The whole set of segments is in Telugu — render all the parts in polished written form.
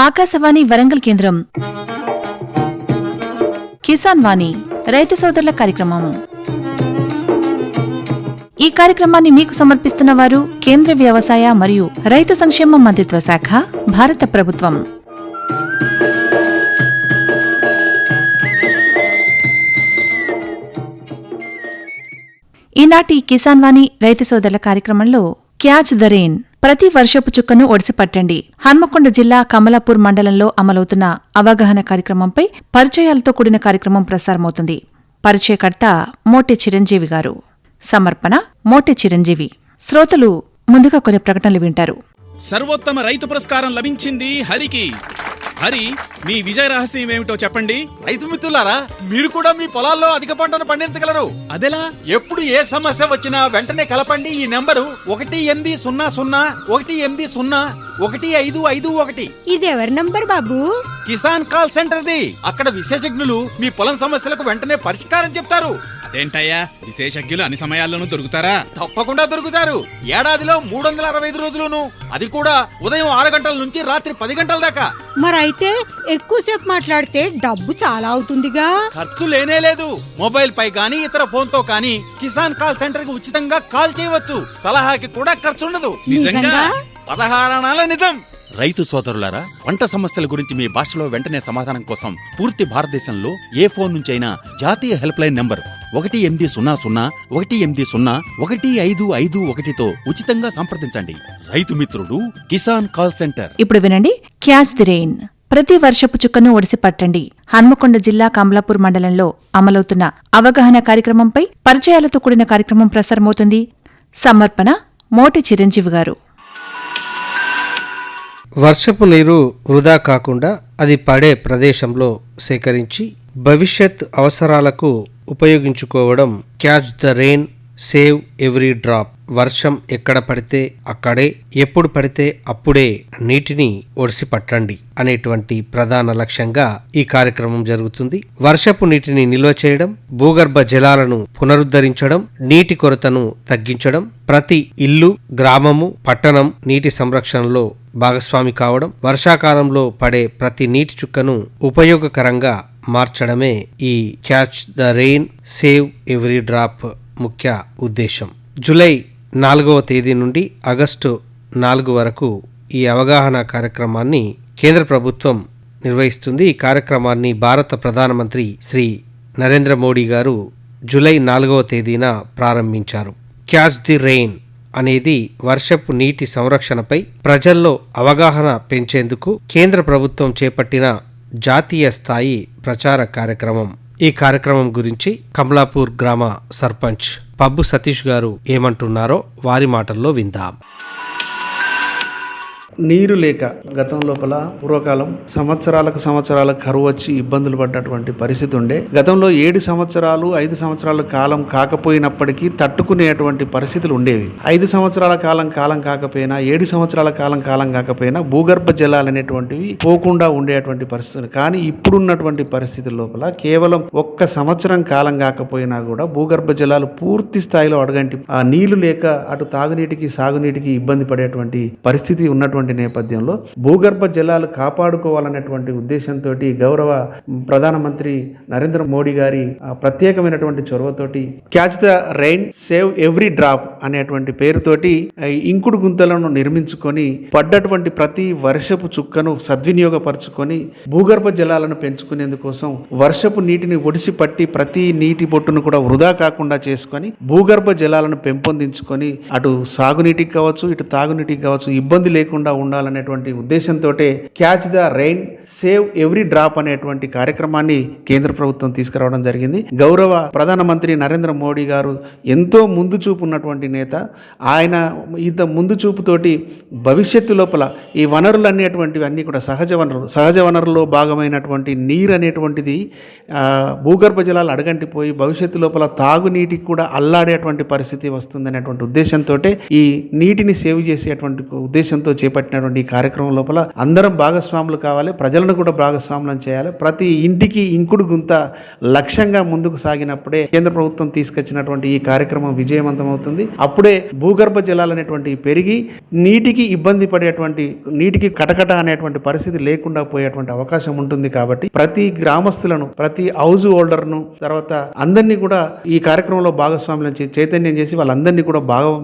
ఆకాశవాణి వరంగల్ కేంద్రం కిసాన్ వాణి రైతు సోదరుల కార్యక్రమం. ఈ కార్యక్రమాన్ని మీకు సమర్పిస్తున్న వారు కేంద్ర వ్యవసాయ మరియు రైతు సంక్షేమ మంత్రిత్వ శాఖ, భారత ప్రభుత్వం. ఈనాటి కిసాన్ వాణి రైతు సోదరుల కార్యక్రమంలో క్యాచ్ ద రెయిన్, ప్రతి వర్షపు చుక్కను ఒడిసిపట్టండి, హన్మకొండ జిల్లా కమలాపూర్ మండలంలో అమలవుతున్న అవగాహన కార్యక్రమంపై పరిచయాలతో కూడిన కార్యక్రమం ప్రసారమవుతుంది. పరిచయకర్త మోటె చిరంజీవి గారు. సమర్పణ మోటె చిరంజీవి. శ్రోతలు ముందుగా కొన్ని ప్రకటనలు వింటారు. సర్వోత్తమ రైతు పురస్కారం లభించింది హరికి. హరి, మీ విజయ రహస్యం ఏమిటో చెప్పండి. రైతు మిత్రులారా, మీరు కూడా మీ పొలాల్లో అధిక పంటను పండించగలరు. అదెలా? ఎప్పుడు ఏ సమస్య వచ్చినా వెంటనే కలపండి ఈ నెంబరు 1800 ఇది ఎవరి నంబర్ బాబు? కిసాన్ కాల్ సెంటర్ది. అక్కడ విశేషజ్ఞులు మీ పొలం సమస్యలకు వెంటనే పరిష్కారం చెప్తారు. అదేంటయ్యా, విశేషజ్ఞులు అన్ని సమయాల్లోనూ దొరుకుతారా? తప్పకుండా దొరుకుతారు. ఏడాదిలో 365 రోజులును, అది కూడా ఉదయం 6 గంటల నుంచి రాత్రి 10 గంటల దాకా. మరైతే ఎక్కువసేపు మాట్లాడితే డబ్బు చాలా అవుతుందిగా. ఖర్చు లేనే లేదు. మొబైల్ పై గానీ ఇతర ఫోన్ తో కానీ కిసాన్ కాల్ సెంటర్ కి ఉచితంగా కాల్ చేయవచ్చు. సలహాకి కూడా ఖర్చు ఉండదు. నిజంగా 16 అణాల నిజం. రైతు సోదరులారా, పంట సమస్యల గురించి మీ భాషలో వెంటనే సమాధానం కోసం పూర్తి భారతదేశంలో ఏ ఫోన్ నుంచైనా జాతీయ హెల్ప్ లైన్ నంబర్ 1800-180-1551తో ఉచితంగా సంప్రదించండి. రైతు మిత్రుడు కిసాన్ కాల్ సెంటర్. ఇప్పుడు వినండి క్యాచ్ ది రెయిన్, ప్రతి వర్షపు చుక్కను ఒడిసిపట్టండి, హన్మకొండ జిల్లా కమలాపూర్ మండలంలో అమలవుతున్న అవగాహన కార్యక్రమంపై పరిచయాలతో కూడిన కార్యక్రమం ప్రసారమవుతుంది. సమర్పణ మోటె చిరంజీవి గారు. వర్షపు నీరు వృధా కాకుండా అది పడే ప్రదేశంలో సేకరించి భవిష్యత్ అవసరాలకు ఉపయోగించుకోవడం catch the rain, save every drop. వర్షం ఎక్కడ పడితే అక్కడే, ఎప్పుడు పడితే అప్పుడే నీటిని ఒడిసిపట్టండి అనేటువంటి ప్రధాన లక్ష్యంగా ఈ కార్యక్రమం జరుగుతుంది. వర్షపు నీటిని నిల్వ చేయడం, భూగర్భ జలాలను పునరుద్ధరించడం, నీటి కొరతను తగ్గించడం, ప్రతి ఇల్లు, గ్రామము, పట్టణం నీటి సంరక్షణలో భాగస్వామి కావడం, వర్షాకాలంలో పడే ప్రతి నీటి చుక్కను ఉపయోగకరంగా మార్చడమే ఈ catch the rain, save every drop ముఖ్య ఉద్దేశం. జూలై 4వ తేదీ నుండి ఆగస్టు 4 వరకు ఈ అవగాహన కార్యక్రమాన్ని కేంద్ర ప్రభుత్వం నిర్వహిస్తుంది. ఈ కార్యక్రమాన్ని భారత ప్రధానమంత్రి శ్రీ నరేంద్ర మోడీ గారు జూలై 4వ తేదీన ప్రారంభించారు. క్యాచ్ ది రెయిన్ అనేది వర్షపు నీటి సంరక్షణపై ప్రజల్లో అవగాహన పెంచేందుకు కేంద్ర ప్రభుత్వం చేపట్టిన జాతీయ స్థాయి ప్రచార కార్యక్రమం. ఈ కార్యక్రమం గురించి కమలాపూర్ గ్రామ సర్పంచ్ పబ్బు సతీష్ గారు ఏమంటున్నారో వారి మాటల్లో విందాం. నీరు లేక గతం లోపల పూర్వకాలం సంవత్సరాలకు కరువు వచ్చి ఇబ్బందులు పడ్డటువంటి పరిస్థితి ఉండే. గతంలో 7 సంవత్సరాలు 5 సంవత్సరాల కాలం కాకపోయినప్పటికీ తట్టుకునేటువంటి పరిస్థితులు ఉండేవి. 5 సంవత్సరాల కాలం కాకపోయినా, 7 సంవత్సరాల కాలం కాకపోయినా భూగర్భ జలాలు అనేటువంటివి పోకుండా ఉండేటువంటి పరిస్థితులు. కానీ ఇప్పుడున్నటువంటి పరిస్థితుల లోపల కేవలం 1 సంవత్సరం కాలం కాకపోయినా కూడా భూగర్భ జలాలు పూర్తి స్థాయిలో అడగంటి ఆ నీళ్లు లేక అటు తాగునీటికి సాగునీటికి ఇబ్బంది పడేటువంటి పరిస్థితి ఉన్నటువంటి నేపథ్యంలో భూగర్భ జలాలు కాపాడుకోవాలనేటువంటి ఉద్దేశంతో గౌరవ ప్రధానమంత్రి నరేంద్ర మోడీ గారి ప్రత్యేకమైనటువంటి చొరవతోటి catch the rain, save every drop అనేటువంటి పేరుతోటి ఇంకుడు గుంతలను నిర్మించుకొని పడ్డటువంటి ప్రతి వర్షపు చుక్కను సద్వినియోగపరుచుకొని భూగర్భ జలాలను పెంచుకునేందుకోసం వర్షపు నీటిని ఒడిసి పట్టి ప్రతి నీటి బొట్టును కూడా వృధా కాకుండా చేసుకొని భూగర్భ జలాలను పెంపొందించుకొని అటు సాగునీటికి కావచ్చు, ఇటు తాగునీటికి కావచ్చు ఇబ్బంది లేకుండా ఉండాలనేటువంటి ఉద్దేశంతో catch the rain, save every drop అనేటువంటి కార్యక్రమాన్ని కేంద్ర ప్రభుత్వం తీసుకురావడం జరిగింది. గౌరవ ప్రధానమంత్రి నరేంద్ర మోడీ గారు ఎంతో ముందు చూపు ఉన్నటువంటి నేత. ఆయన ఇంత ముందు చూపుతోటి భవిష్యత్తు లోపల ఈ వనరులు అనేటువంటివి అన్నీ కూడా సహజ వనరుల్లో భాగమైనటువంటి నీరు అనేటువంటిది భూగర్భ జలాలు అడగంటిపోయి భవిష్యత్తు లోపల తాగునీటికి కూడా అల్లాడేటువంటి పరిస్థితి వస్తుందనేటువంటి ఉద్దేశంతో ఈ నీటిని సేవ్ చేసేటువంటి ఉద్దేశంతో చేపట్టినటువంటి ఈ కార్యక్రమం లోపల అందరం భాగస్వాములు కావాలి. ప్రజల ప్రజలను కూడా భాగస్వామ్యం చేయాలి. ప్రతి ఇంటికి ఇంకుడు గుంత లక్ష్యంగా ముందుకు సాగినప్పుడే కేంద్ర ప్రభుత్వం తీసుకొచ్చినటువంటి ఈ కార్యక్రమం విజయవంతం అవుతుంది. అప్పుడే భూగర్భ జలాలు అనేటువంటి పెరిగి నీటికి ఇబ్బంది పడేటువంటి, నీటికి కటకట అనేటువంటి పరిస్థితి లేకుండా పోయేటువంటి అవకాశం ఉంటుంది. కాబట్టి ప్రతి గ్రామస్తులను, ప్రతి హౌస్ హోల్డర్ను, తర్వాత అందరినీ కూడా ఈ కార్యక్రమంలో భాగస్వామ్యం చైతన్యం చేసి వాళ్ళందరినీ కూడా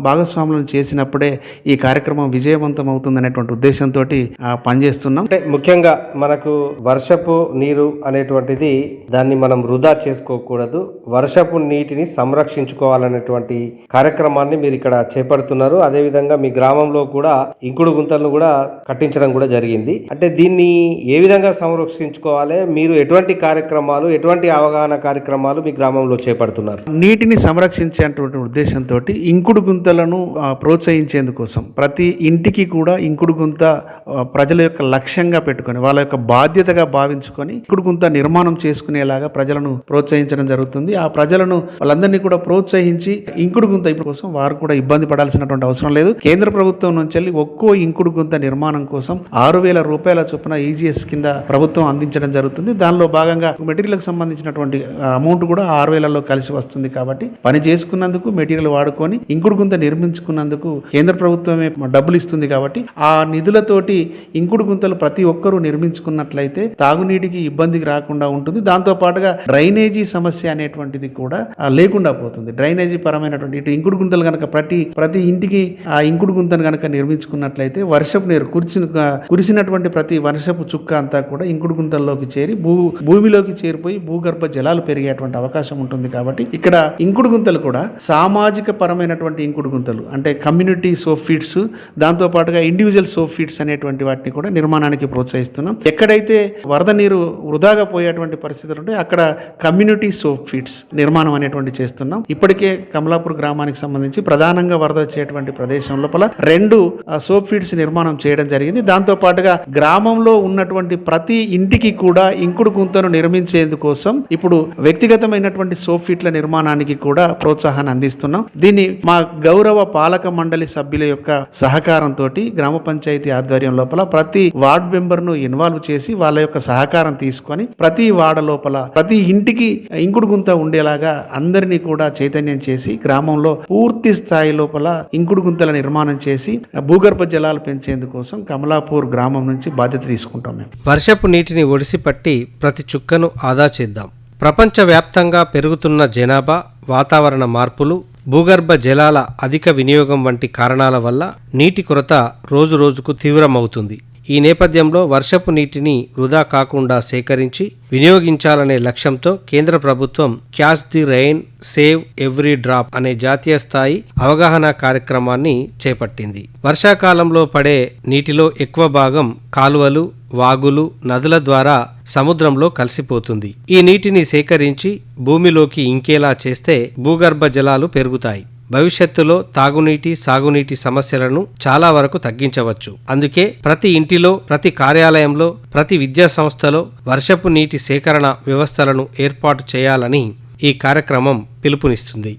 భాగస్వామ్యం చేసినప్పుడే ఈ కార్యక్రమం విజయవంతం అవుతుంది అనేటువంటి ఉద్దేశంతో పనిచేస్తున్నాం. అంటే ముఖ్యంగా మనకు వర్షపు నీరు అనేటువంటిది దాన్ని మనం వృధా చేసుకోకూడదు, వర్షపు నీటిని సంరక్షించుకోవాలనేటువంటి కార్యక్రమాన్ని మీరు ఇక్కడ చేపడుతున్నారు. అదేవిధంగా మీ గ్రామంలో కూడా ఇంకుడు గుంతలను కూడా కట్టించడం కూడా జరిగింది. అంటే దీన్ని ఏ విధంగా సంరక్షించుకోవాలి, మీరు ఎటువంటి కార్యక్రమాలు, ఎటువంటి అవగాహన కార్యక్రమాలు మీ గ్రామంలో చేపడుతున్నారు? నీటిని సంరక్షించేటువంటి ఉద్దేశంతో ఇంకుడు గుంతలను ప్రోత్సహించేందుకోసం ప్రతి ఇంటికి కూడా ఇంకుడు గుంత ప్రజల యొక్క లక్ష్యంగా పెట్టుకొని, వాళ్ళ యొక్క బాధ్యతగా భావించుకొని ఇంకుడు గుంత నిర్మాణం చేసుకునేలాగా ప్రజలను ప్రోత్సహించడం జరుగుతుంది. ఆ ప్రజలను వాళ్ళందరినీ కూడా ప్రోత్సహించి ఇంకుడు గుంత కోసం వారు కూడా ఇబ్బంది పడాల్సినటువంటి అవసరం లేదు. కేంద్ర ప్రభుత్వం నుంచి ఒక్కో ఇంకుడు గుంత నిర్మాణం కోసం 6,000 రూపాయల చొప్పున ఈజీఎస్ కింద ప్రభుత్వం అందించడం జరుగుతుంది. దానిలో భాగంగా మెటీరియల్కి సంబంధించినటువంటి అమౌంట్ కూడా 6,000లో కలిసి వస్తుంది. కాబట్టి పని చేసుకున్నందుకు, మెటీరియల్ వాడుకొని ఇంకుడు గుంత నిర్మించుకున్నందుకు కేంద్ర ప్రభుత్వమే డబ్బులు ఇస్తుంది. కాబట్టి ఆ నిధులతోటి ఇంకుడు గుంతలు ప్రతి ఒక్కరూ నిర్మించుకున్నట్లయితే తాగునీటికి ఇబ్బందికి రాకుండా ఉంటుంది. దాంతో పాటుగా డ్రైనేజీ సమస్య అనేటువంటిది కూడా లేకుండా పోతుంది. డ్రైనేజీ పరమైనటువంటి ఇటు ఇంకుడు గుంతలు కనుక ప్రతి ఇంటికి ఆ ఇంకుడు గుంతను కనుక నిర్మించుకున్నట్లయితే వర్షపు నీరు కురిసినటువంటి ప్రతి వర్షపు చుక్క అంతా కూడా ఇంకుడు గుంతల్లోకి చేరి భూమిలోకి చేరిపోయి భూగర్భ జలాలు పెరిగేటువంటి అవకాశం ఉంటుంది. కాబట్టి ఇక్కడ ఇంకుడు గుంతలు కూడా సామాజిక పరమైనటువంటి ఇంకుడు గుంతలు, అంటే కమ్యూనిటీ సోప్ ఫీడ్స్, దాంతో పాటుగా ఇండివిజువల్ సోప్ ఫీడ్స్ అనేటువంటి వాటిని కూడా నిర్మాణానికి ప్రోత్సహిస్తున్నాం. ఎక్కడైతే వరద నీరు వృధాగా పోయేటువంటి పరిస్థితులు ఉంటాయి అక్కడ కమ్యూనిటీ సోప్ ఫీడ్స్ నిర్మాణం అనేటువంటి చేస్తున్నాం. ఇప్పటికే కమలాపూర్ గ్రామానికి సంబంధించి ప్రధానంగా వరద వచ్చేటువంటి ప్రదేశం లోపల 2 సోప్ ఫీడ్స్ నిర్మాణం చేయడం జరిగింది. దాంతో పాటుగా గ్రామంలో ఉన్నటువంటి ప్రతి ఇంటికి కూడా ఇంకుడు గుంతను నిర్మించేందుకోసం ఇప్పుడు వ్యక్తిగతమైనటువంటి సోప్ ఫీట్ల నిర్మాణానికి కూడా ప్రోత్సాహాన్ని అందిస్తున్నాం. దీన్ని మా గౌరవ పాలక మండలి సభ్యుల యొక్క సహకారంతో గ్రామ పంచాయతీ ఆధ్వర్యం లోపల ప్రతి వార్డ్ మెంబర్ ను ఇన్వాల్వ్ చేసి వాళ్ళ యొక్క సహకారం తీసుకొని ప్రతి వార్డు లోపల ప్రతి ఇంటికి ఇంకుడు గుంత ఉండేలాగా అందరినీ కూడా చైతన్యం చేసి గ్రామంలో పూర్తి స్థాయి లోపల ఇంకుడు గుంతల నిర్మాణం చేసి భూగర్భ జలాలు పెంచేందుకోసం కమలాపూర్ గ్రామం నుంచి బాధ్యత తీసుకుంటాం. మేము వర్షపు నీటిని ఒడిసిపట్టి ప్రతి చుక్కను ఆదా చేద్దాం. ప్రపంచవ్యాప్తంగా పెరుగుతున్న జనాభా, వాతావరణ మార్పులు, భూగర్భ జలాల అధిక వినియోగం వంటి కారణాల వల్ల నీటి కొరత రోజురోజుకు తీవ్రమవుతుంది. ఈ నేపథ్యంలో వర్షపు నీటిని వృధా కాకుండా సేకరించి వినియోగించాలనే లక్ష్యంతో కేంద్ర ప్రభుత్వం catch the rain, save every drop అనే జాతీయ స్థాయి అవగాహన కార్యక్రమాన్ని చేపట్టింది. వర్షాకాలంలో పడే నీటిలో ఎక్కువ భాగం కాలువలు, వాగులు, నదుల ద్వారా సముద్రంలో కలిసిపోతుంది. ఈ నీటిని సేకరించి భూమిలోకి ఇంకేలా చేస్తే భూగర్భ జలాలు పెరుగుతాయి. భవిష్యత్తులో తాగునీటి, సాగునీటి సమస్యలను చాలా వరకు తగ్గించవచ్చు. అందుకే ప్రతి ఇంటిలో, ప్రతి కార్యాలయంలో, ప్రతి విద్యా సంస్థలో వర్షపు నీటి సేకరణ వ్యవస్థలను ఏర్పాటు చేయాలని ఈ కార్యక్రమం పిలుపునిస్తుంది.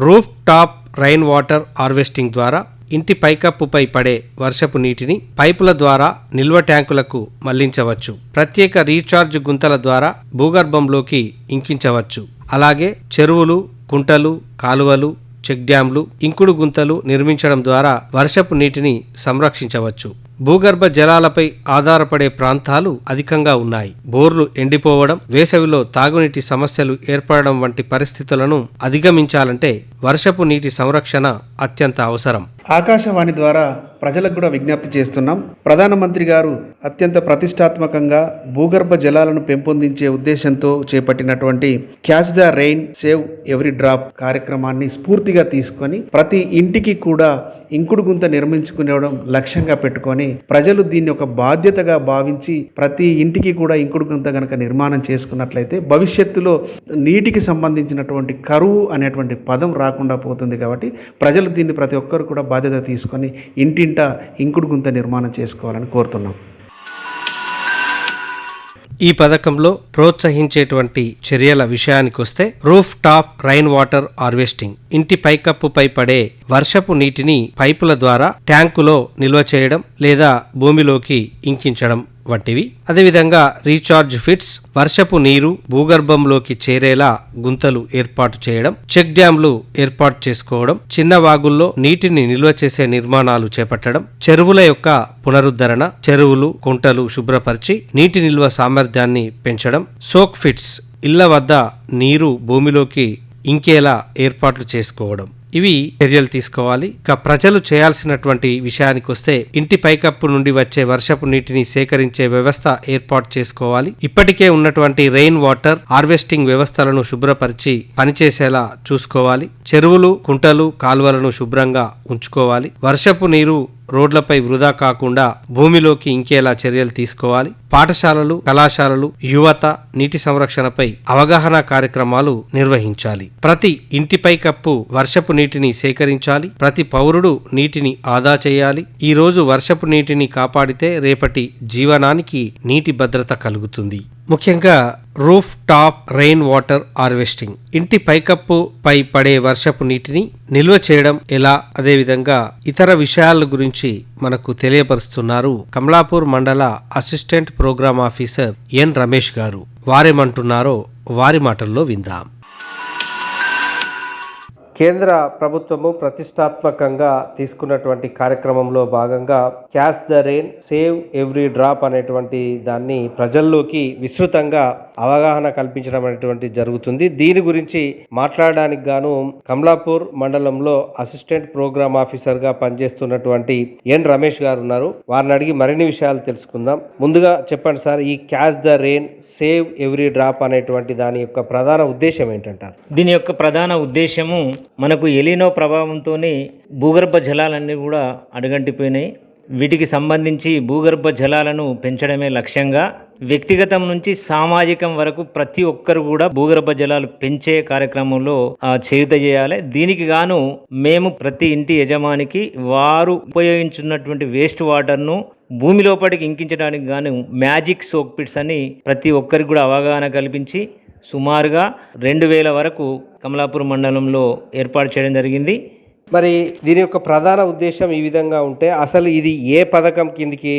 Roof top rain water harvesting ద్వారా ఇంటి పైకప్పుపై పడే వర్షపు నీటిని పైపుల ద్వారా నిల్వ ట్యాంకులకు మళ్లించవచ్చు. ప్రత్యేక రీఛార్జ్ గుంతల ద్వారా భూగర్భంలోకి ఇంకించవచ్చు. అలాగే చెరువులు, కుంటలు, కాలువలు, చెక్ డ్యాంలు, ఇంకుడు గుంతలు నిర్మించడం ద్వారా వర్షపు నీటిని సంరక్షించవచ్చు. భూగర్భ జలాలపై ఆధారపడే ప్రాంతాలు అధికంగా ఉన్నాయి. బోర్లు ఎండిపోవడం, వేసవిలో తాగునీటి సమస్యలు ఏర్పడడం వంటి పరిస్థితులను అధిగమించాలంటే వర్షపు నీటి సంరక్షణ అత్యంత అవసరం. ఆకాశవాణి ద్వారా ప్రజలకు కూడా విజ్ఞప్తి చేస్తున్నాం. ప్రధానమంత్రి గారు అత్యంత ప్రతిష్టాత్మకంగా భూగర్భ జలాలను పెంపొందించే ఉద్దేశంతో చేపట్టినటువంటి catch the rain, save every drop కార్యక్రమాన్ని స్ఫూర్తిగా తీసుకొని ప్రతి ఇంటికి కూడా ఇంకుడు గుంత నిర్మించుకునేవడం లక్ష్యంగా పెట్టుకొని ప్రజలు దీన్ని ఒక బాధ్యతగా భావించి ప్రతి ఇంటికి కూడా ఇంకుడు గుంత కనుక నిర్మాణం చేసుకున్నట్లయితే భవిష్యత్తులో నీటికి సంబంధించినటువంటి కరువు అనేటువంటి పదం రాకుండా పోతుంది. కాబట్టి ప్రజలు దీన్ని ప్రతి ఒక్కరు కూడా బాధ్యత తీసుకొని ఇంటింటా ఇంకుడు గుంత నిర్మాణం చేసుకోవాలని కోరుతున్నాం. ఈ పథకంలో ప్రోత్సహించేటువంటి చర్యల విషయానికొస్తే roof top rain water harvesting, ఇంటి పైకప్పుపై పడే వర్షపు నీటిని పైపుల ద్వారా ట్యాంకులో నిల్వ చేయడం లేదా భూమిలోకి ఇంకించడం. వంటివి. అదేవిధంగా రీఛార్జ్ ఫిట్స్, వర్షపు నీరు భూగర్భంలోకి చేరేలా గుంతలు ఏర్పాటు చేయడం, చెక్ డ్యాంలు ఏర్పాటు చేసుకోవడం, చిన్న వాగుల్లో నీటిని నిల్వ చేసే నిర్మాణాలు చేపట్టడం, చెరువుల యొక్క పునరుద్ధరణ, చెరువులు కుంటలు శుభ్రపరిచి నీటి నిల్వ సామర్థ్యాన్ని పెంచడం, సోక్ ఫిట్స్ ఇళ్ల వద్ద నీరు భూమిలోకి ఇంకేలా ఏర్పాట్లు చేసుకోవడం, ఇవి చర్యలు తీసుకోవాలి. ఇక ప్రజలు చేయాల్సినటువంటి విషయానికి వస్తే ఇంటి పైకప్పు నుండి వచ్చే వర్షపు నీటిని సేకరించే వ్యవస్థ ఏర్పాటు చేసుకోవాలి. ఇప్పటికే ఉన్నటువంటి రెయిన్ వాటర్ హార్వెస్టింగ్ వ్యవస్థలను శుభ్రపరిచి పనిచేసేలా చూసుకోవాలి. చెరువులు కుంటలు కాలువలను శుభ్రంగా ఉంచుకోవాలి. వర్షపు నీరు రోడ్లపై వృధా కాకుండా భూమిలోకి ఇంకేలా చర్యలు తీసుకోవాలి. పాఠశాలలు, కళాశాలలు, యువత నీటి సంరక్షణపై అవగాహన కార్యక్రమాలు నిర్వహించాలి. ప్రతి ఇంటిపై కప్పు వర్షపు నీటిని సేకరించాలి. ప్రతి పౌరుడు నీటిని ఆదా చేయాలి. ఈ రోజు వర్షపు నీటిని కాపాడితే రేపటి జీవనానికి నీటి భద్రత కలుగుతుంది. ముఖ్యంగా roof top rain water harvesting, ఇంటి పైకప్పు పై పడే వర్షపు నీటిని నిల్వ చేయడం ఎలా, అదేవిధంగా ఇతర విషయాల గురించి మనకు తెలియపరుస్తున్నారు కమలాపూర్ మండల assistant programme officer N Ramesh గారు. వారేమంటున్నారో వారి మాటల్లో విందాం. కేంద్ర ప్రభుత్వము ప్రతిష్టాత్మకంగా తీసుకున్నటువంటి కార్యక్రమంలో భాగంగా catch the rain save every drop అనేటువంటి దాన్ని ప్రజల్లోకి విస్తృతంగా అవగాహన కల్పించడం అనేటువంటి జరుగుతుంది. దీని గురించి మాట్లాడడానికి గాను కమలాపూర్ మండలంలో అసిస్టెంట్ ప్రోగ్రామ్ ఆఫీసర్ గా పనిచేస్తున్నటువంటి ఎన్ రమేష్ గారు ఉన్నారు. వారిని అడిగి మరిన్ని విషయాలు తెలుసుకుందాం. ముందుగా చెప్పండి సార్, ఈ catch the rain save every drop అనేటువంటి దాని యొక్క ప్రధాన ఉద్దేశం ఏంటంటారు? దీని యొక్క ప్రధాన ఉద్దేశము మనకు ఎలినో ప్రభావంతో భూగర్భ జలాలన్నీ కూడా అడుగంటిపోయినాయి. వీటికి సంబంధించి భూగర్భ జలాలను పెంచడమే లక్ష్యంగా వ్యక్తిగతం నుంచి సామాజికం వరకు ప్రతి ఒక్కరు కూడా భూగర్భ జలాలు పెంచే కార్యక్రమంలో చేయూత చేయాలి. దీనికి గాను మేము ప్రతి ఇంటి యజమానికి వారు ఉపయోగించున్నటువంటి వేస్ట్ వాటర్ను భూమి లోపలికి ఇంకించడానికి గాను మ్యాజిక్ సోక్ పిట్స్ అని ప్రతి ఒక్కరికి కూడా అవగాహన కల్పించి సుమారుగా 2000 వరకు కమలాపూర్ మండలంలో ఏర్పాటు చేయడం జరిగింది. మరి దీని యొక్క ప్రధాన ఉద్దేశం ఈ విధంగా ఉంటే అసలు ఇది ఏ పథకం కిందికి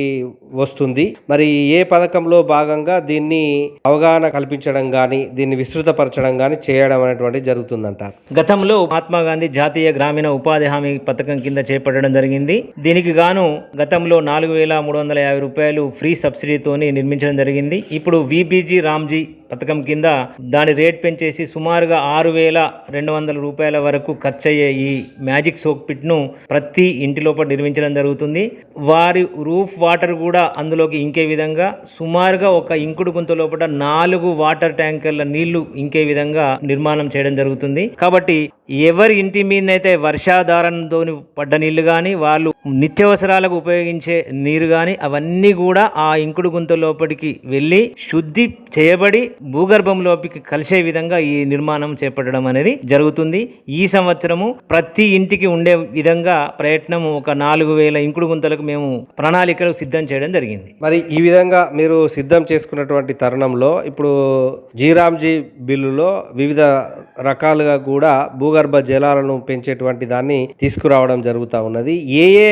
వస్తుంది, మరి ఏ పథకంలో భాగంగా దీన్ని అవగాహన కల్పించడం కానీ దీన్ని విస్తృతపరచడం కానీ చేయడం అనేటువంటి జరుగుతుందంటారు? గతంలో మహాత్మా గాంధీ జాతీయ గ్రామీణ ఉపాధి హామీ పథకం కింద చేపట్టడం జరిగింది. దీనికి గాను గతంలో 4350 రూపాయలు ఫ్రీ సబ్సిడీతోని నిర్మించడం జరిగింది. ఇప్పుడు విబీజీ రామ్జీ పథకం కింద దాని రేట్ పెంచేసి సుమారుగా 6200 రూపాయల వరకు ఖర్చయ్యే ఈ మ్యాజిక్ సోక్ పిట్ను ప్రతి ఇంటి లోపల నిర్మించడం జరుగుతుంది. వారి రూఫ్ వాటర్ కూడా అందులోకి ఇంకే విధంగా సుమారుగా ఒక ఇంకుడు గుంత లోపల 4 వాటర్ ట్యాంకర్ల నీళ్లు ఇంకే విధంగా నిర్మాణం చేయడం జరుగుతుంది. కాబట్టి ఎవరి ఇంటి మీదనైతే వర్షాధారంతో పడ్డ నీళ్లు కానీ వాళ్ళు నిత్యావసరాలకు ఉపయోగించే నీరు కానీ అవన్నీ కూడా ఆ ఇంకుడు గుంత లోపలికి వెళ్ళి శుద్ధి చేయబడి భూగర్భంలోకి కలిసే విధంగా ఈ నిర్మాణం చేపట్టడం అనేది జరుగుతుంది. ఈ సంవత్సరము ప్రతి ఇంటికి ఉండే విధంగా ప్రయత్నం ఒక 4000 ఇంకుడు గుంతలకు మేము ప్రణాళికలు సిద్ధం చేయడం జరిగింది. మరి ఈ విధంగా మీరు సిద్ధం చేసుకున్నటువంటి తరుణంలో ఇప్పుడు జీరామ్జీ బిల్లులో వివిధ రకాలుగా కూడా భూగర్భ జలాలను పెంచేటువంటి దాన్ని తీసుకురావడం జరుగుతూ ఉన్నది. ఏ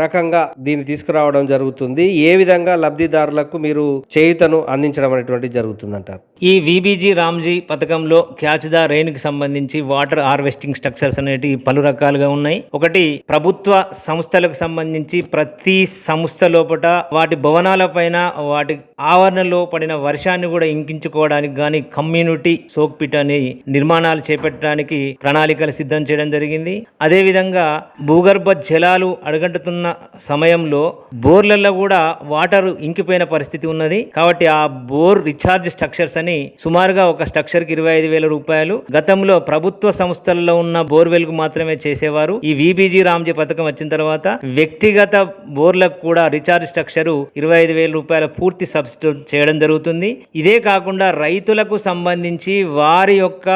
రకంగా దీన్ని తీసుకురావడం జరుగుతుంది, ఏ విధంగా లబ్ధిదారులకు మీరు చేయూతను అందించడం అనేటువంటి జరుగుతుందంటారు? ఈ విబీజీ రామ్జీ పథకంలో క్యాచ్ ద రెయిన్ కి సంబంధించి వాటర్ హార్వెస్టింగ్ స్ట్రక్చర్స్ అనేవి పలు రకాలుగా ఉన్నాయి. ఒకటి ప్రభుత్వ సంస్థలకు సంబంధించి ప్రతి సంస్థ లోపల వాటి భవనాల పైన వాటి ఆవరణలో పడిన వర్షాన్ని కూడా ఇంకించుకోవడానికి గాని కమ్యూనిటీ సోక్ పిట్ అనే నిర్మాణాలు చేపట్టడానికి ప్రణాళికలు సిద్ధం చేయడం జరిగింది. అదేవిధంగా భూగర్భ జలాలు అడుగంటుతున్న సమయంలో బోర్లలో కూడా వాటర్ ఇంకిపోయిన పరిస్థితి ఉన్నది. కాబట్టి ఆ బోర్ రీఛార్జ్ స్ట్రక్చర్స్ అని సుమారుగా ఒక స్ట్రక్చర్ కి 25,000 రూపాయలు. గతంలో ప్రభుత్వ సంస్థల్లో ఉన్న బోర్వెల్ కు మాత్రమే చేసేవారు. ఈ విబీజీ రామ్జీ పథకం వచ్చిన తర్వాత వ్యక్తిగత బోర్లకు కూడా రీఛార్జ్ స్ట్రక్చర్ 25,000 రూపాయల పూర్తి సబ్సిడీ చేయడం జరుగుతుంది. ఇదే కాకుండా రైతులకు సంబంధించి వారి యొక్క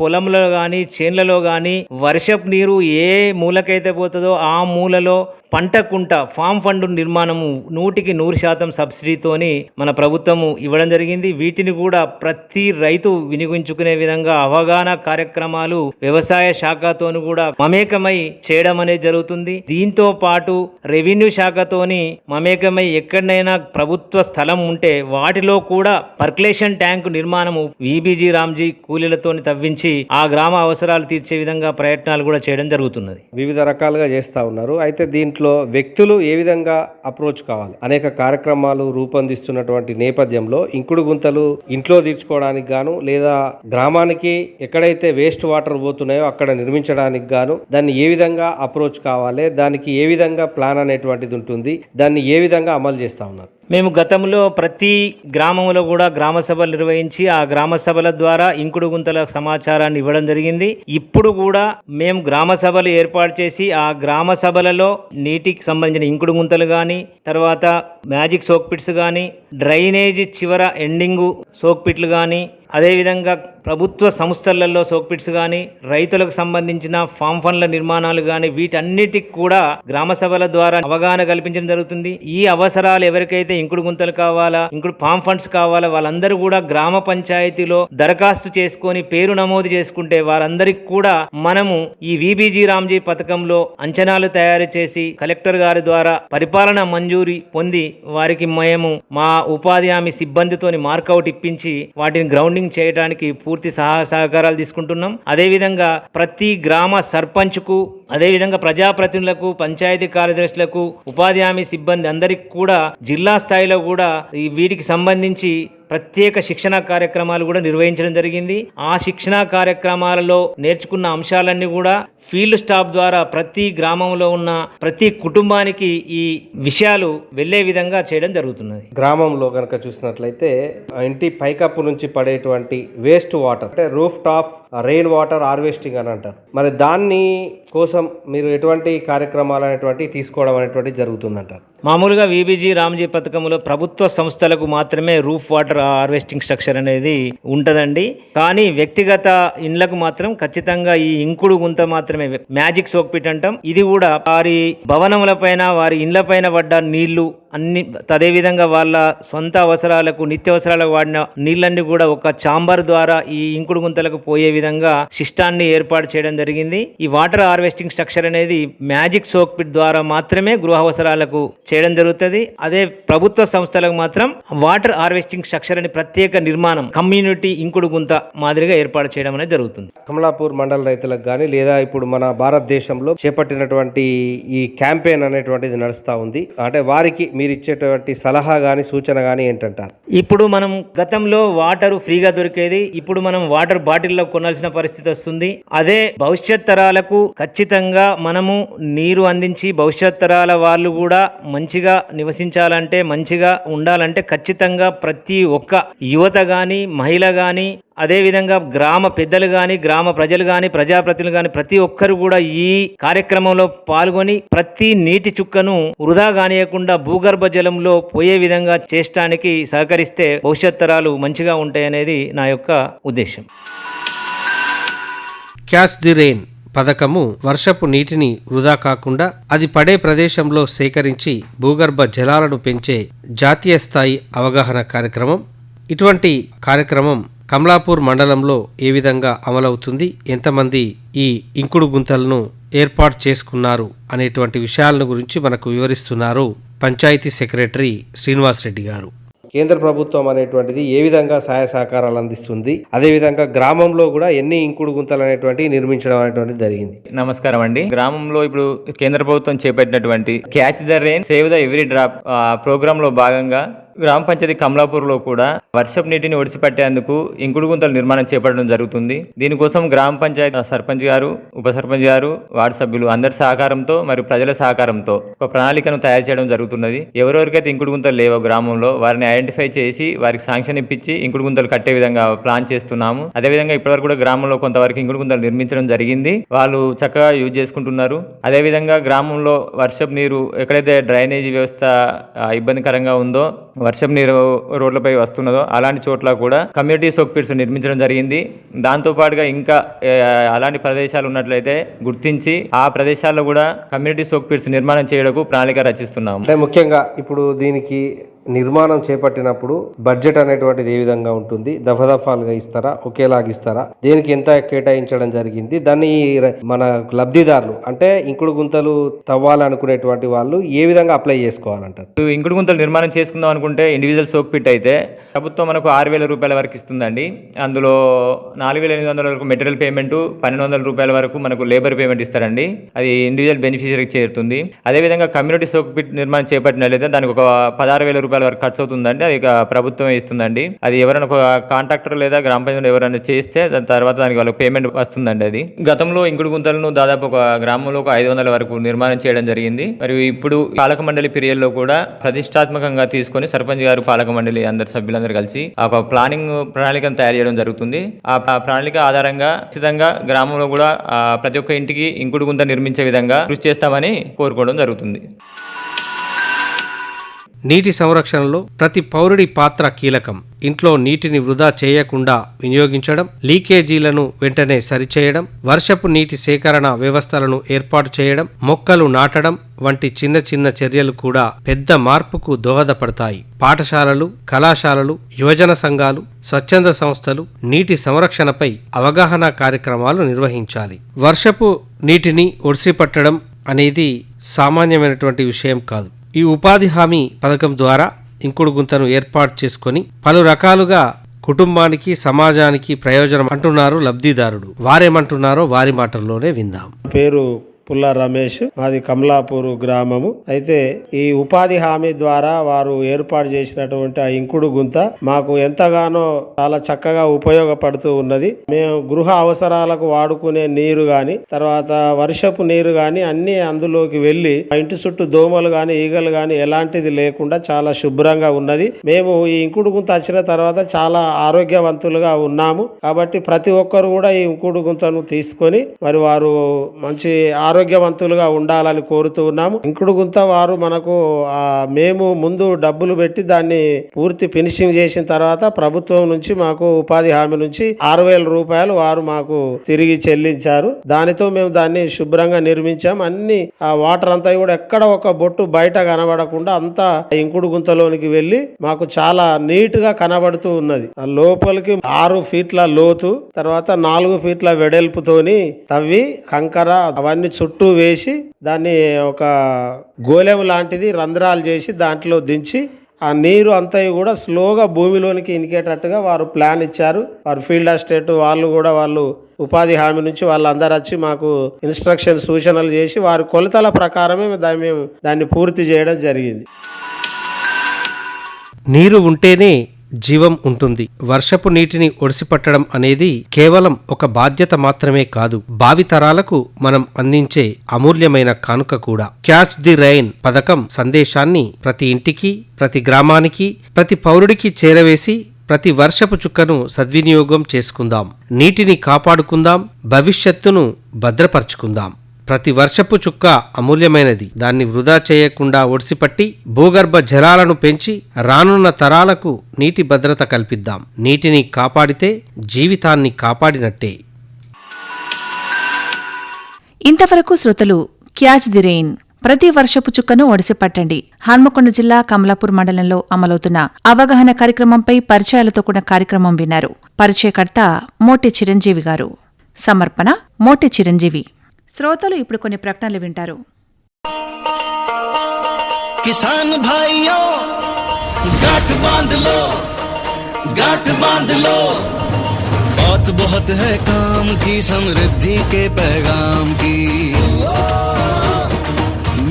పొలంలో గాని చేన్లలో గాని వర్షపు నీరు ఏ మూలకైతే పోతుందో ఆ మూలలో పంట కుంట ఫామ్ ఫండ్ నిర్మాణము 100% సబ్సిడీతోని మన ప్రభుత్వము ఇవ్వడం జరిగింది. వీటిని కూడా ప్రతి రైతు వినియోగించుకునే విధంగా అవగాహన కార్యక్రమాలు వ్యవసాయ శాఖతోను కూడా మమేకమై చేయడం అనేది జరుగుతుంది. దీంతో పాటు రెవెన్యూ శాఖతోని మమేకమై ఎక్కడైనా ప్రభుత్వ స్థలం ఉంటే వాటిలో కూడా పర్కులేషన్ ట్యాంకు నిర్మాణము విబిజి రామ్జీ కూలీలతోని తవ్వించి ఆ గ్రామ అవసరాలు తీర్చే విధంగా ప్రయత్నాలు కూడా చేయడం జరుగుతున్నది. వివిధ రకాలుగా చేస్తూ ఉన్నారు. అయితే దీంట్లో వ్యక్తులు ఏ విధంగా అప్రోచ్ కావాలి, అనేక కార్యక్రమాలు రూపొందిస్తున్నటువంటి నేపథ్యంలో ఇంకుడు గుంతలు ఇంట్లో తీర్చుకోవడానికి గాను లేదా గ్రామానికి ఎక్కడైతే వేస్ట్ వాటర్ పోతున్నాయో అక్కడ నిర్మించడానికి గాను దాన్ని ఏ విధంగా అప్రోచ్ కావాలి, దానికి ఏ విధంగా ప్లాన్ అనేటువంటిది ఉంటుంది, దాన్ని ఏ విధంగా అమలు చేస్తూ ఉన్నారు? మేము గతంలో ప్రతి గ్రామంలో కూడా గ్రామ సభలు నిర్వహించి ఆ గ్రామ సభల ద్వారా ఇంకుడు గుంతల సమాచారాన్ని ఇవ్వడం జరిగింది. ఇప్పుడు కూడా మేము గ్రామ సభలు ఏర్పాటు చేసి ఆ గ్రామ సభలలో నీటికి సంబంధించిన ఇంకుడు గుంతలు కానీ, తర్వాత మ్యాజిక్ సోక్ పిట్స్ కానీ, డ్రైనేజీ చివర ఎండింగు సోక్ పిట్లు కానీ, అదేవిధంగా ప్రభుత్వ సంస్థలలో సోక్పిట్స్ కానీ, రైతులకు సంబంధించిన ఫామ్ ఫండ్ల నిర్మాణాలు కానీ వీటన్నిటికి కూడా గ్రామ సభల ద్వారా అవగాహన కల్పించడం జరుగుతుంది. ఈ అవసరాలు ఎవరికైతే ఇంకుడు గుంతలు కావాలా, ఇంకుడు ఫామ్ ఫండ్స్ కావాలా వాళ్ళందరూ కూడా గ్రామ పంచాయతీలో దరఖాస్తు చేసుకొని పేరు నమోదు చేసుకుంటే వారందరికి కూడా మనము ఈ విబిజి రామ్జీ పథకంలో అంచనాలు తయారు చేసి కలెక్టర్ గారి ద్వారా పరిపాలన మంజూరీ పొంది వారికి మేము మా ఉపాధి హామీ సిబ్బందితోని మార్కౌట్ ఇప్పించి వాటిని గ్రౌండింగ్ చేయడానికి పూర్తి సహకారాలు తీసుకుంటున్నాం. అదేవిధంగా ప్రతి గ్రామ సర్పంచ్కు, అదేవిధంగా ప్రజాప్రతినిధులకు, పంచాయతీ కార్యదర్శులకు, ఉపాధి హామీ సిబ్బంది అందరికి కూడా జిల్లా స్థాయిలో కూడా వీటికి సంబంధించి ప్రత్యేక శిక్షణ కార్యక్రమాలు కూడా నిర్వహించడం జరిగింది. ఆ శిక్షణ కార్యక్రమాలలో నేర్చుకున్న అంశాలన్నీ కూడా ఫీల్డ్ స్టాఫ్ ద్వారా ప్రతి గ్రామంలో ఉన్న ప్రతి కుటుంబానికి ఈ విషయాలు వెళ్లే విధంగా చేయడం జరుగుతున్నది. గ్రామంలో కనుక చూసినట్లయితే ఇంటి పైకప్పు నుంచి పడేటువంటి వేస్ట్ వాటర్ అంటే roof top rain water harvesting అని అంటారు. మరి దాన్ని కోసం మీరు ఎటువంటి కార్యక్రమాలు అనేటువంటి తీసుకోవడం అనేటువంటి జరుగుతుందంటారు? మామూలుగా విబిజి రామ్జీ పథకంలో ప్రభుత్వ సంస్థలకు మాత్రమే రూఫ్ వాటర్ హార్వెస్టింగ్ స్ట్రక్చర్ అనేది ఉంటదండి. కానీ వ్యక్తిగత ఇండ్లకు మాత్రం ఖచ్చితంగా ఈ ఇంకుడు గుంత మాత్రమే మ్యాజిక్ సోక్ పిట్ అంటాం. ఇది కూడా వారి భవనముల పైన, వారి ఇండ్ల పైన పడ్డ నీళ్లు అన్ని, అదేవిధంగా వాళ్ళ సొంత అవసరాలకు, నిత్యావసరాలకు వాడిన నీళ్ళన్ని కూడా ఒక చాంబర్ ద్వారా ఈ ఇంకుడు గుంతలకు పోయే విధంగా సిస్టాన్ని ఏర్పాటు చేయడం జరిగింది. ఈ వాటర్ హార్వెస్టింగ్ స్ట్రక్చర్ అనేది మ్యాజిక్ సోక్ పిట్ ద్వారా మాత్రమే గృహ అవసరాలకు చేయడం జరుగుతుంది. అదే ప్రభుత్వ సంస్థలకు మాత్రం వాటర్ హార్వెస్టింగ్ స్ట్రక్చర్ అని ప్రత్యేక నిర్మాణం కమ్యూనిటీ ఇంకుడు గుంత మాదిరిగా ఏర్పాటు చేయడం అనేది జరుగుతుంది. కమలాపూర్ మండల రైతులకు కానీ లేదా ఇప్పుడు మన భారతదేశంలో చేపట్టినటువంటి ఈ క్యాంపెయిన్ అనేటువంటిది నడుస్తూ ఉంది. అంటే వారికి మీరు ఇచ్చేటువంటి సలహా కానీ సూచన కానీ ఏంటంటారు? ఇప్పుడు మనం గతంలో వాటర్ ఫ్రీగా దొరికేది, ఇప్పుడు మనం వాటర్ బాటిల్లో కొనాల్సిన పరిస్థితి వస్తుంది. అదే భవిష్యత్ తరాలకు ఖచ్చితంగా మనము నీరు అందించి భవిష్యత్ తరాల వాళ్ళు కూడా మంచిగా నివసించాలంటే, మంచిగా ఉండాలంటే ఖచ్చితంగా ప్రతి ఒక్క యువత కానీ, మహిళ కానీ, అదేవిధంగా గ్రామ పెద్దలు కానీ, గ్రామ ప్రజలు కానీ, ప్రజాప్రతినిధులు కానీ ప్రతి ఒక్కరు కూడా ఈ కార్యక్రమంలో పాల్గొని ప్రతి నీటి చుక్కను వృధా కానియకుండా భూగర్భ జలంలో పోయే విధంగా చేయడానికి సహకరిస్తే భవిష్యత్ తరాలు మంచిగా ఉంటాయనేది నా యొక్క ఉద్దేశం. క్యాచ్ ది రెయిన్ పథకము వర్షపు నీటిని వృధా కాకుండా అది పడే ప్రదేశంలో సేకరించి భూగర్భ జలాలను పెంచే జాతీయ స్థాయి అవగాహన కార్యక్రమం. ఇటువంటి కార్యక్రమం కమలాపూర్ మండలంలో ఏ విధంగా అమలవుతుంది, ఎంతమంది ఈ ఇంకుడు గుంతలను ఏర్పాటు చేసుకున్నారు అనేటువంటి విషయాలను గురించి మనకు వివరిస్తున్నారు పంచాయతీ సెక్రటరీ శ్రీనివాస్ రెడ్డి గారు. కేంద్ర ప్రభుత్వం అనేటువంటిది ఏ విధంగా సహాయ సహకారాలు అందిస్తుంది, అదేవిధంగా గ్రామంలో కూడా ఎన్ని ఇంకుడు గుంతలు అనేటువంటి నిర్మించడం అనేటువంటి జరిగింది? నమస్కారం అండి. గ్రామంలో ఇప్పుడు కేంద్ర ప్రభుత్వం చేపట్టినటువంటి catch the rain save the every drop programme లో భాగంగా గ్రామ పంచాయతీ కమలాపూర్లో కూడా వర్షపు నీటిని ఒడిసిపట్టేందుకు ఇంకుడు గుంతల నిర్మాణం చేపట్టడం జరుగుతుంది. దీనికోసం గ్రామ పంచాయతీ సర్పంచ్ గారు, ఉప సర్పంచ్ గారు, వార్డు సభ్యులు అందరి సహకారంతో మరియు ప్రజల సహకారంతో ఒక ప్రణాళికను తయారు చేయడం జరుగుతున్నది. ఎవరెవరికైతే ఇంకుడు గుంతలు లేవో గ్రామంలో వారిని ఐడెంటిఫై చేసి వారికి శాంక్షన్ ఇప్పించి ఇంకుడు గుంతలు కట్టే విధంగా ప్లాన్ చేస్తున్నాము. అదేవిధంగా ఇప్పటివరకు కూడా గ్రామంలో కొంతవరకు ఇంకుడు గుంతలు నిర్మించడం జరిగింది. వాళ్ళు చక్కగా యూజ్ చేసుకుంటున్నారు. అదేవిధంగా గ్రామంలో వర్షపు నీరు ఎక్కడైతే డ్రైనేజీ వ్యవస్థ ఇబ్బందికరంగా ఉందో వర్షపు నీరు రోడ్లపై వస్తున్నదో అలాంటి చోట్ల కూడా కమ్యూనిటీ సోక్ పిట్స్ నిర్మించడం జరిగింది. దాంతో పాటుగా ఇంకా అలాంటి ప్రదేశాలు ఉన్నట్లయితే గుర్తించి ఆ ప్రదేశాల్లో కూడా కమ్యూనిటీ సోక్ పిట్స్ నిర్మాణం చేయడానికి ప్రణాళిక రచిస్తున్నాం. అంటే ముఖ్యంగా ఇప్పుడు దీనికి నిర్మాణం చేపట్టినప్పుడు బడ్జెట్ అనేటువంటిది ఏ విధంగా ఉంటుంది? దఫాలుగా ఇస్తారా, ఒకేలాగా ఇస్తారా? దేనికి ఎంత కేటాయించడం జరిగింది? దాన్ని మన లబ్ధిదారులు అంటే ఇంకుడు గుంతలు తవ్వాలనుకునేటువంటి వాళ్ళు ఏ విధంగా అప్లై చేసుకోవాలంటారు? ఇంకుడు గుంతలు నిర్మాణం చేసుకుందాం అనుకుంటే ఇండివిజువల్ సోక్ పిట్ అయితే ప్రభుత్వం మనకు 6,000 రూపాయల వరకు ఇస్తుందండి. అందులో 4,800 వరకు మెటీరియల్ పేమెంట్, 1,200 రూపాయల వరకు మనకు లేబర్ పేమెంట్ ఇస్తారండి. అది ఇండివిజువల్ బెనిఫిషరీకి చేరుతుంది. అదేవిధంగా కమ్యూనిటీ సోక్ పిట్ నిర్మాణం చేపట్టినట్లయితే దానికి ఒక 16,000 రూపాయల వరకు ఖర్చు అవుతుందండి. అది ప్రభుత్వమే ఇస్తుందండి. అది ఎవరైనా ఒక కాంట్రాక్టర్ లేదా గ్రామ పంచాయతీ ఎవరైనా చేస్తే దాని తర్వాత దానికి వాళ్ళకి పేమెంట్ వస్తుందండి. అది గతంలో ఇంకుడు గుంతలను దాదాపు ఒక గ్రామంలో ఒక 500 వరకు నిర్మాణం చేయడం జరిగింది. మరియు ఇప్పుడు పాలక మండలి పీరియడ్ లో కూడా ప్రతిష్టాత్మకంగా తీసుకొని సర్పంచ్ గారు, పాలక మండలి అందరు సభ్యులందరూ కలిసి ఒక ప్రణాళికను తయారు చేయడం జరుగుతుంది. ఆ ప్రణాళిక ఆధారంగా ఖచ్చితంగా గ్రామంలో కూడా ప్రతి ఒక్క ఇంటికి ఇంకుడు గుంత నిర్మించే విధంగా కృషి చేస్తామని కోరుకోవడం జరుగుతుంది. నీటి సంరక్షణలో ప్రతి పౌరుడి పాత్ర కీలకం. ఇంట్లో నీటిని వృధా చేయకుండా వినియోగించడం, లీకేజీలను వెంటనే సరిచేయడం, వర్షపు నీటి సేకరణ వ్యవస్థలను ఏర్పాటు చేయడం, మొక్కలు నాటడం వంటి చిన్న చిన్న చర్యలు కూడా పెద్ద మార్పుకు దోహదపడతాయి. పాఠశాలలు, కళాశాలలు, యువజన సంఘాలు, స్వచ్ఛంద సంస్థలు నీటి సంరక్షణపై అవగాహన కార్యక్రమాలు నిర్వహించాలి. వర్షపు నీటిని ఒడిసిపట్టడం అనేది సామాన్యమైనటువంటి విషయం కాదు. ఈ ఉపాధి హామీ పథకం ద్వారా ఇంకుడు గుంతను ఏర్పాటు చేసుకొని పలు రకాలుగా కుటుంబానికి, సమాజానికి ప్రయోజనం అంటున్నారు లబ్ధిదారుడు. వారేమంటున్నారో వారి మాటల్లోనే విందాం. పేరు పుల్ల రమేష్, మాది కమలాపూర్ గ్రామము. అయితే ఈ ఉపాధి హామీ ద్వారా వారు ఏర్పాటు చేసినటువంటి ఆ ఇంకుడు గుంత మాకు ఎంతగానో చాలా చక్కగా ఉపయోగపడుతూ ఉన్నది. మేము గృహ అవసరాలకు వాడుకునే నీరు గాని, తర్వాత వర్షపు నీరు గాని అన్ని అందులోకి వెళ్లి ఇంటి చుట్టూ దోమలు గాని, ఈగలు గాని ఎలాంటిది లేకుండా చాలా శుభ్రంగా ఉన్నది. మేము ఈ ఇంకుడు గుంత వచ్చిన తర్వాత చాలా ఆరోగ్యవంతులుగా ఉన్నాము. కాబట్టి ప్రతి ఒక్కరు కూడా ఈ ఇంకుడు గుంతను తీసుకొని మరి వారు మంచి ఆరోగ్యవంతులుగా ఉండాలని కోరుతూ ఉన్నాము. ఇంకుడు గుంత వారు మనకు మేము ముందు డబ్బులు పెట్టి దాన్ని పూర్తి ఫినిషింగ్ చేసిన తర్వాత ప్రభుత్వం నుంచి మాకు ఉపాధి హామీ నుంచి 6,000 రూపాయలు వారు మాకు తిరిగి చెల్లించారు. దానితో మేము దాన్ని శుభ్రంగా నిర్మించాం. అన్ని ఆ వాటర్ అంతా కూడా ఎక్కడ ఒక బొట్టు బయట కనబడకుండా అంతా ఇంకుడు గుంతలోనికి వెళ్లి మాకు చాలా నీట్ గా కనబడుతూ ఉన్నది. లోపలికి 6 ఫీట్ల లోతు, తర్వాత 4 ఫీట్ల వెడల్పుతోని తవ్వి కంకర అవన్నీ చుట్టూ వేసి దాన్ని ఒక గోళెం లాంటిది రంధ్రాలు చేసి దాంట్లో దించి ఆ నీరు అంతా కూడా స్లోగా భూమిలోనికి ఇనికేటట్టుగా వారు ప్లాన్ ఇచ్చారు. వారు ఫీల్డ్ అసిస్టెంట్ వాళ్ళు ఉపాధి హామీ నుంచి వాళ్ళందరూ వచ్చి మాకు ఇన్స్ట్రక్షన్ సూచనలు చేసి వారి కొలతల ప్రకారమే మేము దాన్ని పూర్తి చేయడం జరిగింది. నీరు ఉంటేనే జీవం ఉంటుంది. వర్షపు నీటిని ఒడిసిపట్టడం అనేది కేవలం ఒక బాధ్యత మాత్రమే కాదు, భావితరాలకు మనం అందించే అమూల్యమైన కానుక కూడా. క్యాచ్ ది రైన్ పథకం సందేశాన్ని ప్రతి ఇంటికి, ప్రతి గ్రామానికి, ప్రతి పౌరుడికి చేరవేసి ప్రతి వర్షపు చుక్కను సద్వినియోగం చేసుకుందాం. నీటిని కాపాడుకుందాం, భవిష్యత్తును భద్రపరుచుకుందాం. ప్రతి వర్షపు చుక్క అమూల్యమైనది. దాన్ని వృధా చేయకుండా ఒడిసిపట్టి భూగర్భ జలాలను పెంచి రానున్న తరాలకు నీటి భద్రత కల్పిద్దాం. నీటిని కాపాడితే జీవితాన్ని కాపాడినట్టే. ఇంతవరకు శ్రోతలు క్యాచ్ ది రెయిన్, ప్రతి వర్షపు చుక్కను ఒడిసిపట్టండి, హన్మకొండ జిల్లా కమలాపూర్ మండలంలో అమలవుతున్న అవగాహన కార్యక్రమంపై పరిచయాలతో కూడిన కార్యక్రమం విన్నారు. పరిచయకర్త మోటె చిరంజీవి గారు. సమర్పణ మోటె చిరంజీవి. శ్రోతలు ఇప్పుడు కొన్ని ప్రకటనలు వింటారు. కిసాన్ భాయియో గాట్ బాంధ్ లో, गांठ बांध लो, बात बहुत है काम की, समृद्धि के पैगाम की।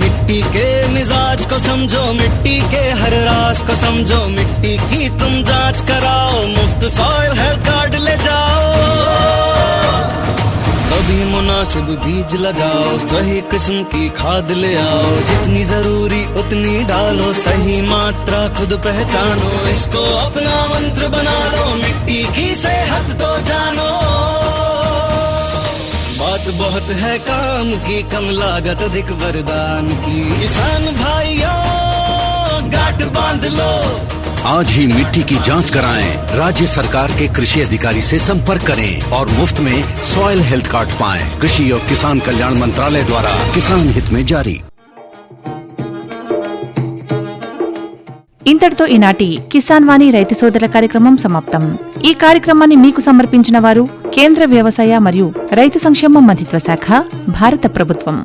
मिट्टी के मिजाज को समझो, मिट्टी के हर राज को समझो, मिट्टी की तुम जांच कराओ, मुफ्त सॉइल हेल्थ कार्ड ले जाओ। कभी मुनासिब बीज लगाओ, सही किस्म की खाद ले आओ, जितनी जरूरी उतनी डालो, सही मात्रा खुद पहचानो, इसको अपना मंत्र बना लो, मिट्टी की सेहत तो जानो। बात बहुत है काम की, कम लागत अधिक वरदान की। किसान भाइयों गांठ बांध लो, आज ही मिट्टी की जांच कराएं। राज्य सरकार के कृषि अधिकारी से संपर्क करें और मुफ्त में सॉइल हेल्थ कार्ड पाएं। कृषि और किसान कल्याण मंत्रालय द्वारा किसान हित में जारी। ఇంతటితో ఈనాటి కిసాన్ వాణి రైతు సోదరుల కార్యక్రమం సమాప్తం. ఈ కార్యక్రమాన్ని మీకు సమర్పించిన వారు కేంద్ర వ్యవసాయ మరియు రైతు సంక్షేమ మంత్రిత్వ శాఖ, భారత ప్రభుత్వం.